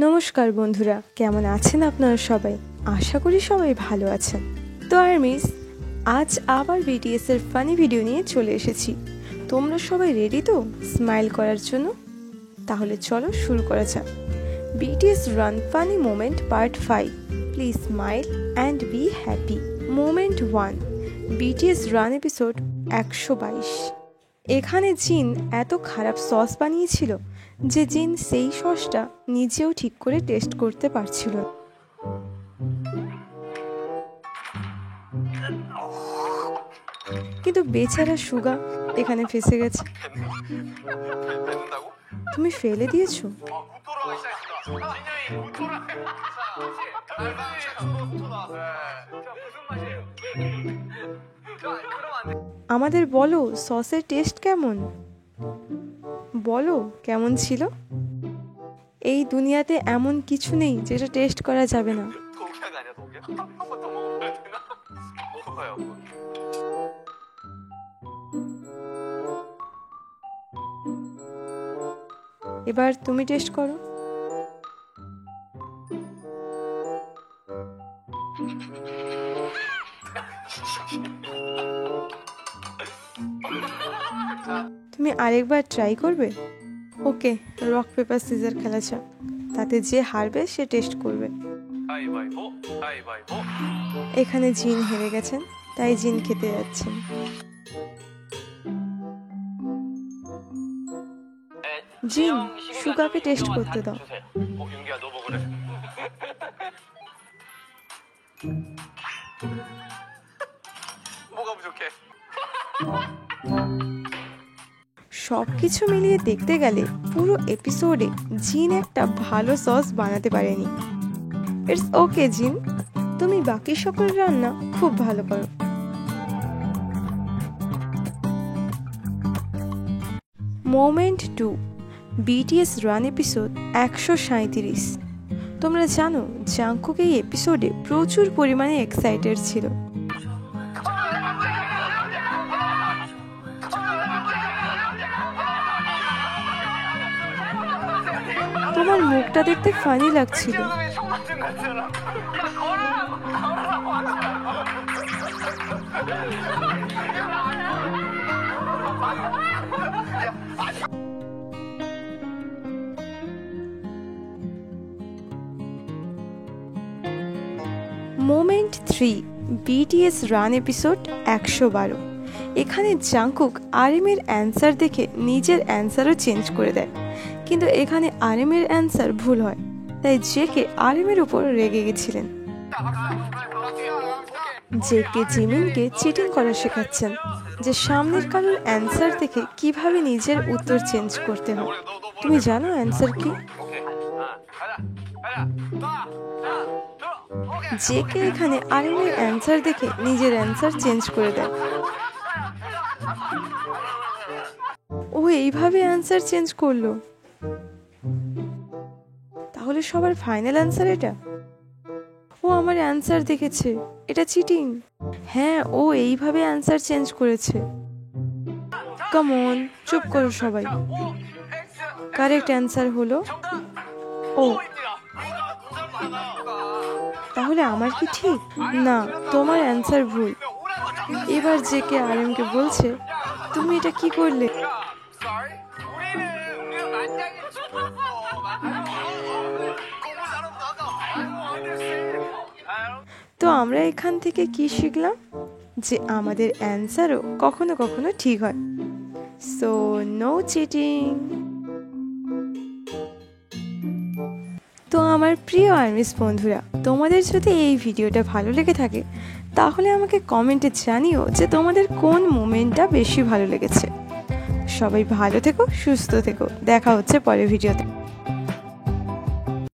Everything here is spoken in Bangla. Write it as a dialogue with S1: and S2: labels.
S1: নমস্কার বন্ধুরা, কেমন আছেন আপনারা সবাই? আশা করি সবাই ভালো আছেন। তো আর্মিস, আজ আবার বিটিএস এর ফানি ভিডিও নিয়ে চলে এসেছি। তোমরা সবাই রেডি তো স্মাইল করার জন্য? তাহলে চলো শুরু করা যাক। BTS run funny moment part 5, please smile and be happy. Moment 1, BTS run episode 122। এখানে জিন এত খারাপ সস বানিয়েছিল যে জিন সেই সসটা নিজেও ঠিক করে টেস্ট করতে পারছিল না। কিন্তু বেচারা সুগা এখানে ফেসে গেছে। তুমি ফেলে দিয়েছো? আমাদের বলো সসের টেস্ট কেমন? বলো কেমন ছিল? এই দুনিয়াতে এমন কিছু নেই যেটা টেস্ট করা যাবে না। এবার তুমি টেস্ট করো। তুমি আরেকবার ট্রাই করবে? ওকে, রক পেপার সিজার খেলা যাক। তাতে যে হারবে সে টেস্ট করবে। এখানে জিন হেরে গেছেন, তাই জিন খেতে যাচ্ছেন। জিন, সুগাকে টেস্ট করতে দাও। সবকিছু মিলিয়ে দেখতে গেলে পুরো এপিসোডে জিন একটা ভালো সস বানাতে পারেনি। ইটস ওকে জিন, তুমি বাকি সকল রান্না খুব ভালো করো। Moment 2, BTS run episode 137। তোমরা জানো জাংকুক এই এপিসোডে প্রচুর পরিমাণে এক্সাইটেড ছিল। তোমার মুখটা দেখতে ফানি লাগছিল। Moment 3, BTS run episode 112। এখানে জাংকুক আরএমের অ্যান্সার দেখে নিজের অ্যান্সারও চেঞ্জ করে দেয়, কিন্তু এখানে আরএমের অ্যান্সার ভুল হয়, তাই জেকে আরএমের উপর রেগে গেছিলেন। জেকে জিমিনকে চিটিং করা শেখাচ্ছেন, যে সামনের কারোর অ্যান্সার দেখে কিভাবে নিজের উত্তর চেঞ্জ করতে হয়। তুমি জানো অ্যান্সার কি? জেকে এখানে আরএমের অ্যান্সার দেখে নিজের অ্যান্সার চেঞ্জ করে দেয়। ও এইভাবে অ্যান্সার চেঞ্জ করলো। তাহলে সবার ফাইনাল অ্যান্সার এটা? ও আমার অ্যান্সার দেখেছে, এটা চিটিং। হ্যাঁ, ও এইভাবে অ্যান্সার চেঞ্জ করেছে। কাম অন, চুপ করো সবাই। কারেক্ট অ্যান্সার হলো ও। তাহলে আমার কি ঠিক? না, তোমার অ্যান্সার ভুল। এবার জেকে আরএমকে বলছে, তুমি এটা কি করলে? তো আমরা এখান থেকে কি শিখলাম? যে আমাদের অ্যান্সারও কখনো কখনো ঠিক হয়। So no cheating. তো আমার প্রিয় আর্মিস বন্ধুরা, তোমাদের যদি এই ভিডিওটা ভালো লেগে থাকে তাহলে আমাকে কমেন্টে জানিও যে তোমাদের কোন মোমেন্টটা বেশি ভালো লেগেছে। সবাই ভালো থেকো, সুস্থ থেকো। দেখা হচ্ছে পরের ভিডিওতে।